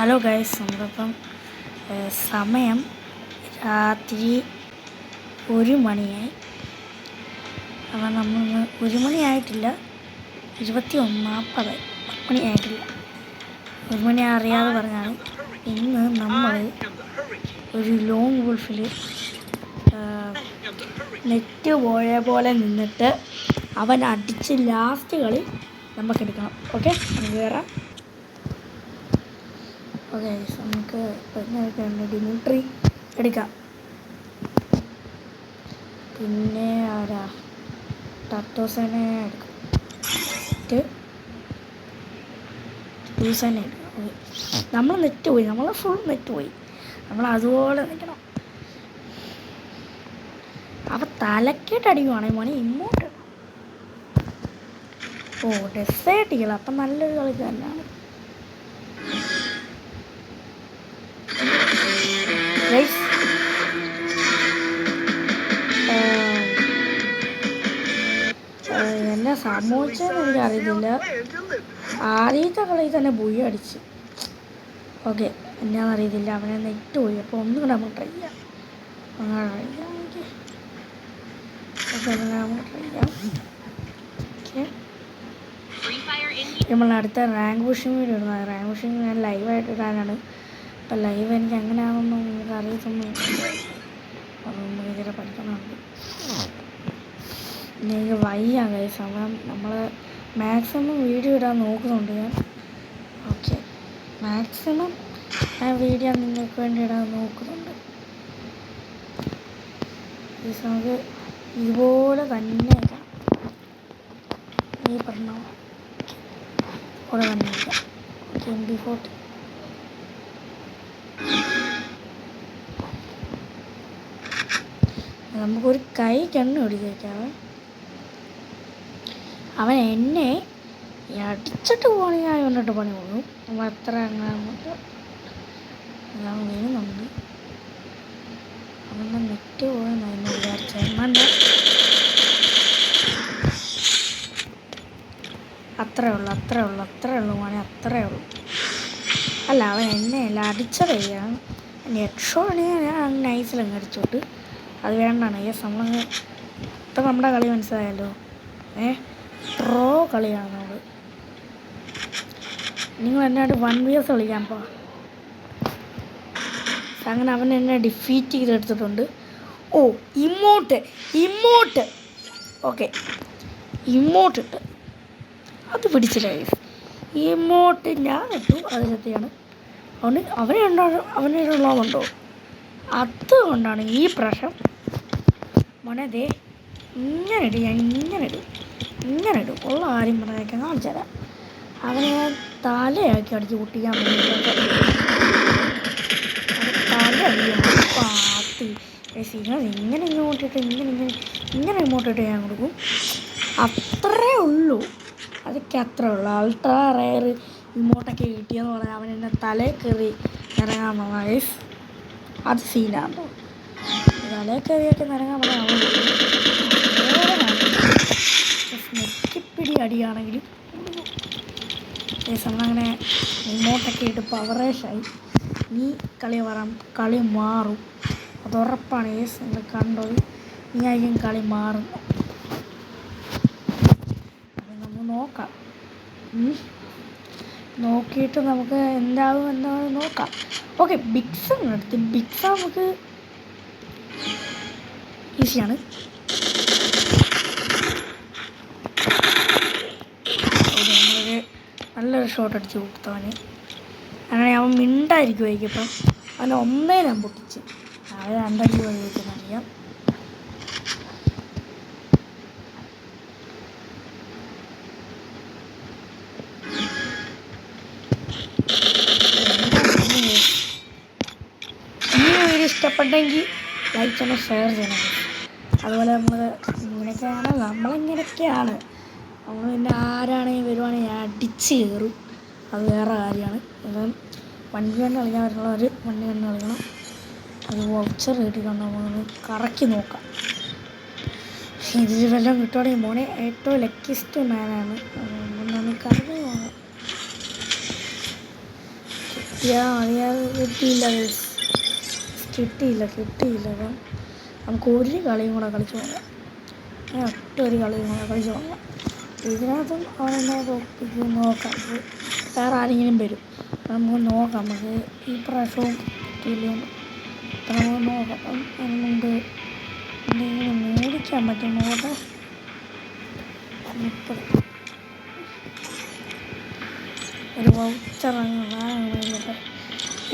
Hello guys, നമ്മളിപ്പം സമയം രാത്രി 1 മണിയായി. അപ്പം നമ്മളിന്ന് 1 മണിയായിട്ടില്ല, 21:40 മണിയായിട്ടില്ല. 1 മണി അറിയാതെ പറഞ്ഞാണ്. ഇന്ന് നമ്മൾ ഒരു ലോങ് ഗോൾഫിൽ നെറ്റ് പോയ പോലെ നിന്നിട്ട് അവൻ അടിച്ച് ലാസ്റ്റ് കളി നമുക്കെടുക്കണം. ഓക്കെ, നമുക്ക് കയറാം. ഓക്കെ, നമുക്ക് ഡിമിട്രി എടുക്കാം. പിന്നെ ആരാ, ടത്തോസനെ എടുക്കാം. ടൂസനെ എടുക്കാം. ഓക്കെ, നമ്മൾ നെറ്റ് പോയി, നമ്മൾ ഫുൾ നെറ്റ് പോയി. നമ്മൾ അതുപോലെ നിൽക്കണം. അപ്പം തലക്കേട്ട് അടിക്കുവാണെങ്കിൽ മോനെ ഇങ്ങോട്ട്. ഓ, ഡെസേർട്ടില്ല. അപ്പം നല്ലൊരു കളി തന്നെയാണ്. എന്നെ സംഭവിച്ചതെന്ന് എനിക്കറിയത്തില്ല. ആദ്യത്തെ കളിയിൽ തന്നെ ബുയി അടിച്ച്. ഓക്കെ, എന്നാന്നറിയത്തില്ല. അവനെ നെറ്റ് പോയി. അപ്പോൾ ഒന്നും കൂടെ നമുക്ക് ട്രൈ ചെയ്യാം. നമ്മൾ അടുത്ത റാങ്ക് പുഷിങ് വീഡിയോ ഇടുന്നത്. റാങ്ക് പുഷിങ് ഞാൻ ലൈവായിട്ട് ഇടാനാണ്. അപ്പം ലൈവ് എനിക്ക് എങ്ങനെയാണെന്നൊന്നും നമുക്ക് അറിയത്തൊന്നും. അതൊന്നും ഇതിനെ പഠിക്കണമുണ്ട്. എനിക്ക് വയ്യ ഗൈസ്. സമയം നമ്മൾ മാക്സിമം വീഡിയോ ഇടാൻ നോക്കുന്നുണ്ട് ഞാൻ. ഓക്കെ, മാക്സിമം ആ വീഡിയോ നിങ്ങൾക്ക് വേണ്ടി ഇടാൻ നോക്കുന്നുണ്ട്. നമുക്ക് ഇതുപോലെ തന്നെ ഇടാം. ഈ പറഞ്ഞ പോലെ തന്നെ ഇടാം. ഓക്കെ, MP40 നമുക്കൊരു കൈ കണ്ണ് പിടിച്ചേക്കാവേ. അവൻ എന്നെ അടിച്ചിട്ട് പോകണമെങ്കിൽ ഞാൻ കൊണ്ടിട്ട് പണി പോകും. നമ്മൾ എത്ര അങ്ങോട്ട് എല്ലാം വീഴുന്നുണ്ട്. അവൻ്റെ നെറ്റ് പോയെന്ന് വിചാരിച്ച അത്രേ ഉള്ളൂ മോനെ, അത്രേ ഉള്ളൂ. അല്ല, അവൻ എന്നെ അല്ല അടിച്ചത് ചെയ്യാണ്. ഹെഡ്ഷോട്ടാണെങ്കിൽ ഞാൻ നൈസിലങ്ങ് അടിച്ചോട്ട്. അത് വേണ്ടാണ്. നമ്മളങ്ങ് ഇപ്പം നമ്മുടെ കളി മനസ്സിലായല്ലോ. പ്രോ കളിയാണ് നമ്മൾ. നിങ്ങൾ എന്നായിട്ട് 1vs കളിക്കാൻ പോ. അങ്ങനെ അവൻ എന്നെ ഡിഫീറ്റ് ചെയ്തെടുത്തിട്ടുണ്ട്. ഓ, ഇമ്മോട്ട് ഓക്കെ, ഇമ്മോട്ടിട്ട് അത് പിടിച്ചില്ല. ഇമ്മോട്ട് ഞാൻ ഇട്ടു, അത് സത്യമാണ്. അവനുള്ളതുണ്ടോ? അതുകൊണ്ടാണ് ഈ പ്രശ്നം മോനെ. ദേ ഇങ്ങനെ ഇടും ഉള്ള കാര്യം പറഞ്ഞേക്കാൻ കാണിച്ചു തരാം. അവനെ ഞാൻ തലയാക്കി അടിച്ച് പൊട്ടിക്കാൻ വേണ്ടിയിട്ട് തല പാത്തി ഇങ്ങനെ ഇങ്ങോട്ടിട്ട് ഇങ്ങോട്ടിട്ട് ഞാൻ കൊടുക്കും. അത്രേ ഉള്ളൂ. അതൊക്കെ അത്രേ ഉള്ളൂ. അൾട്രാ റെയർ ഇങ്ങോട്ടൊക്കെ കിട്ടിയെന്ന് പറഞ്ഞാൽ അവൻ എന്നെ തലയിൽ കയറി ഇറങ്ങാൻ വന്ന അത് സീനാണോ. തലയിൽ കയറിയൊക്കെ ഇറങ്ങാൻ പറഞ്ഞാൽ നെറ്റിപ്പിടി അടിയാണെങ്കിലും നമ്മളങ്ങനെ ഇങ്ങോട്ടൊക്കെ ഇട്ട് പവറേഷായി. നീ കളി മാറും, അത് ഉറപ്പാണ്. നിങ്ങൾ കണ്ടത് നീ ആയിരിക്കും കളി മാറും. അത് നമുക്ക് നോക്കാം. നോക്കിയിട്ട് നമുക്ക് എന്താണെന്ന് നോക്കാം. ഓക്കെ, ബിഗ്സ് എടുത്ത് ബിഗ്സ് നമുക്ക് ഈസിയാണ്. നമ്മളൊരു നല്ലൊരു ഷോട്ട് അടിച്ച് കൊടുത്തവന്. അങ്ങനെ അവൻ മിണ്ടായിരിക്കുമായിരിക്കും. ഇപ്പം അവനെ ഒന്നേ ഞാൻ പൊട്ടിച്ച് അവൻ 2 വഴിവെക്കുന്നറിയാം. ഈ വീഡിയോ ഇഷ്ടപ്പെട്ടെങ്കിൽ ലൈക്ക് ചെയ്യണം, ഷെയർ ചെയ്യണം. അതുപോലെ നമ്മളിങ്ങനെയൊക്കെയാണ്. നമ്മൾ പിന്നെ ആരാണെങ്കിൽ വരുവാണെങ്കിൽ അടിച്ച് കയറും, അത് വേറെ കാര്യമാണ്. അപ്പം 1v1 കളിക്കാൻ പറ്റുള്ളവർ 1v1 കളിക്കണം. അത് വൗച്ചർ കിട്ടിക്കൊണ്ട് നമ്മൾ കറക്കി നോക്കാം. ഇതിൽ വല്ലതും കിട്ടുവാണെങ്കിൽ മോനെ ഏറ്റവും ലക്കിസ്റ്റ് മാനാണ്. നമുക്ക് അറിഞ്ഞു പോകാം. കിട്ടിയില്ല അപ്പം നമുക്ക് ഒരു കളിയും കൂടെ കളിച്ച് നോക്കാം. ഒറ്റൊരു കളിയും കൂടെ കളിച്ച് നോക്കാം. ഇതിനകത്തും അവനെന്നെ തോൽപ്പിക്കും. നോക്കാം, വേറെ ആരെങ്കിലും വരും. നമുക്ക് നോക്കാം. നമുക്ക് ഈ പ്രാവശ്യവും കിട്ടിയില്ല. അപ്പം നമുക്ക് നോക്കാം. അതിന് മുമ്പ് എന്തെങ്കിലും മേടിക്കാൻ പറ്റും. നോക്കട്ടെ. 30 ഒരു വൗച്ചറാണ് മേടിക്കട്ടെ.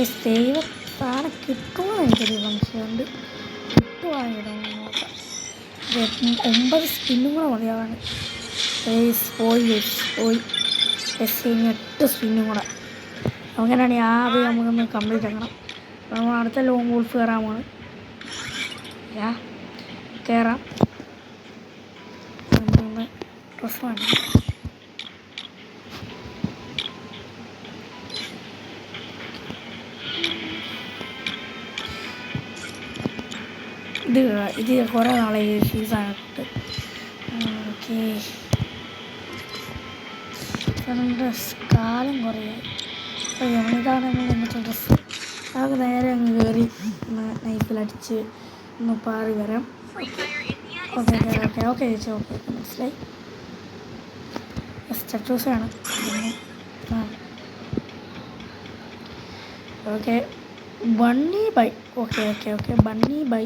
ഈ സേവ് സാധനം കിട്ടുമോ എനിക്കൊരു സംശയമുണ്ട്. കിട്ടുവാണെങ്കിൽ നോക്കാം. 9 സ്പിന്നും കൂടെ മതിയാവാണ്. പോയി 8 സ്പിന്നും കൂടെ. അങ്ങനെയാണെങ്കിൽ ആദ്യം നമുക്കൊന്ന് കംപ്ലീറ്റ് ആക്കണം. നമ്മൾ അടുത്ത ലോങ് ഗോൾഫ് കയറാമാണ്. കയറാം. നമ്മളൊന്ന് ഡ്രസ്സ് വേണം. ഇത് കുറേ നാളെ സീസണിട്ട്. ഓക്കെ, ഡ്രസ് കാലം കുറയായി. അപ്പോൾ ഇതാണ് എന്നിട്ട് ഡ്രസ്സ്. അതൊക്കെ നേരെ അങ്ങ് കയറി നൈഫിലടിച്ച് ഒന്ന് പാറി വരാം. ഓക്കെ ചേച്ചി, ഓക്കെ മനസ്സിലായി. സ്റ്ററ്റൂസാണ്. Okay, bunny bye. Okay bunny bye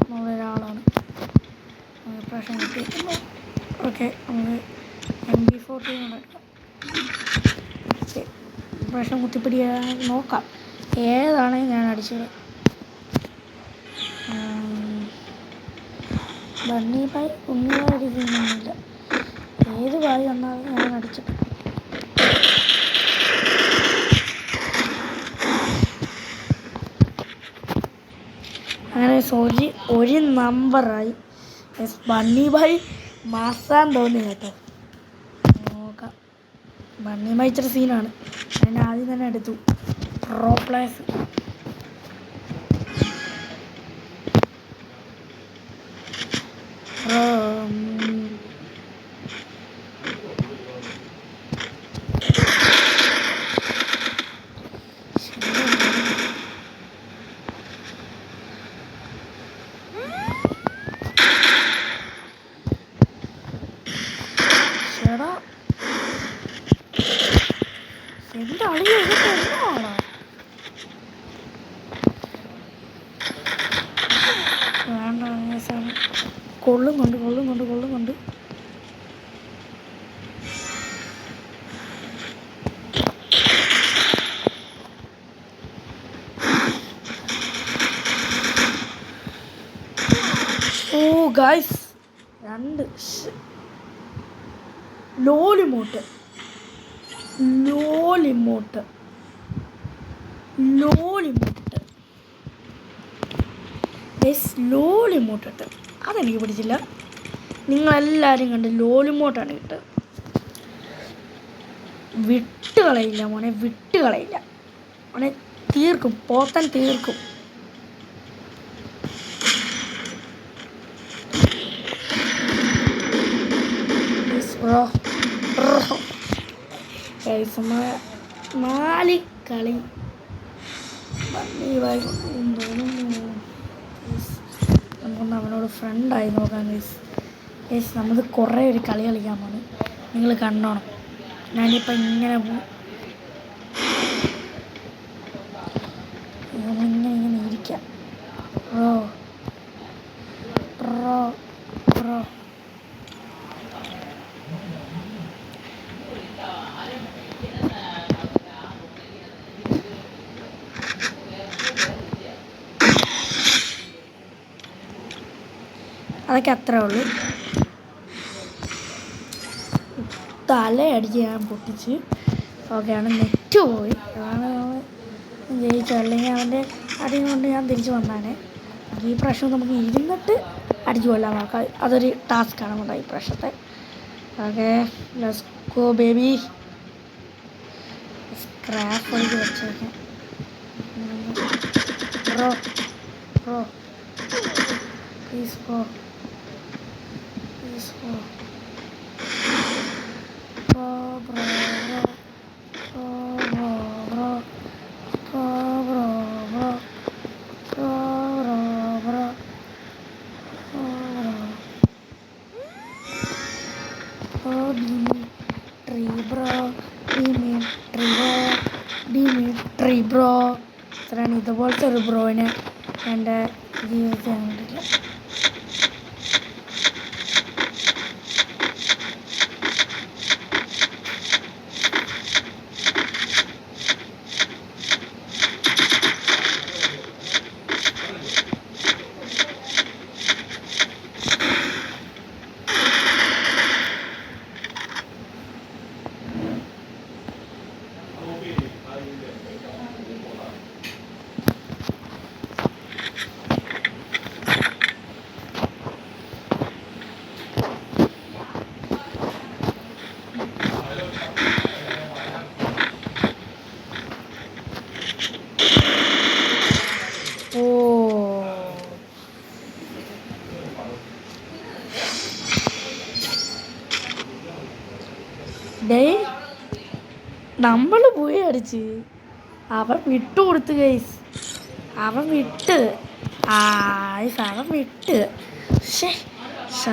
എന്നുള്ളൊരാളാണ് പ്രാവശ്യം കിട്ടി. ഓക്കെ, നമുക്ക് MB14 എടുക്കാം. ഓക്കെ, പ്രാവശ്യം കുത്തിപ്പിടിക്കാൻ നോക്കാം. ഏതാണ് ഞാൻ അടിച്ചത്? ബണ്ണി ബായ് ഉണ്ണിയായിരിക്കുന്നില്ല. ഏത് ബായ് വന്നാലും ഞാൻ അടിച്ചത്. അങ്ങനെ ഒരു നമ്പറായി. ബണ്ണി ബായ് മാസാൻ തോന്നി കേട്ടോ. നോക്കാം. ബണ്ണി ബായ് ഇച്ചിരി സീനാണ്. ഞാൻ ആദ്യം തന്നെ എടുത്തു. Pro place. എന്താ അളിയോ, ഇതൊക്കെ എന്താണോ? വേണ്ട, കൊള്ളുന്നുണ്ട്. ഓ ഗൈസ്, 2 ലോലിമോട്ട്. ലോലിമോട്ടിട്ട് അതെനിക്ക് പിടിച്ചില്ല. നിങ്ങളെല്ലാവരും കണ്ട് ലോലിമോട്ടാണ് കിട്ടുക. വിട്ടുകളയില്ല മോനെ, മോനെ തീർക്കും, പോത്തൻ തീർക്കും. മാലിക്കളി നമുക്കൊന്ന് അവനോട് ഫ്രണ്ടായി നോക്കാം ഗൈസ്. നമ്മൾ കുറേ ഒരു കളി കളിക്കാൻ പോണ്. നിങ്ങൾ കണ്ടോണം. ഞാനിപ്പോൾ ഇങ്ങനെ ഇരിക്കാം. പ്രോ അതൊക്കെ അത്രേ ഉള്ളൂ. തലയടിച്ച് ഞാൻ പൊട്ടിച്ച്. ഓക്കെയാണ്, നെറ്റ് പോയി. അതാണ് ജയിച്ചത്. അല്ലെങ്കിൽ അവൻ്റെ അടിയും കൊണ്ട് ഞാൻ തിരിച്ച് വന്നാനെ. ഈ പ്രാവശ്യം നമുക്ക് ഇരുന്നിട്ട് അടിച്ചു കൊല്ലാൻ നോക്കാം. അതൊരു ടാസ്ക്കാണ് നമ്മുടെ ഈ പ്രാവശ്യത്തെ. Okay, let's go baby. Scrap അടിച്ച് വെച്ചേക്കാം. Bro please bro. Dmitry bro. ഇത്രയാണ് ഇതുപോലത്തെ ഒരു ബ്രോയിനെ എൻ്റെ ജീവിതത്തിൽ കണ്ടിട്ടില്ല. ഡേയ് നമ്മൾ പോയി അടിച്ച് അവൻ വിട്ടു കൊടുത്ത് ഗൈസ്. അവൻ വിട്ട് അവൻ വിട്ട് പക്ഷേ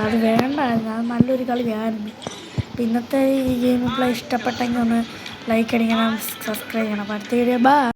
അത് വേണ്ടായിരുന്നു. അത് നല്ലൊരു കളിയായിരുന്നു. ഇന്നത്തെ ഈ ഗെയിം പ്ലേ ഇഷ്ടപ്പെട്ടെങ്കിൽ ഒന്ന് ലൈക്ക് അടിക്കണം, സബ്സ്ക്രൈബ് ചെയ്യണം. അടുത്ത വീഡിയോ ബൈ.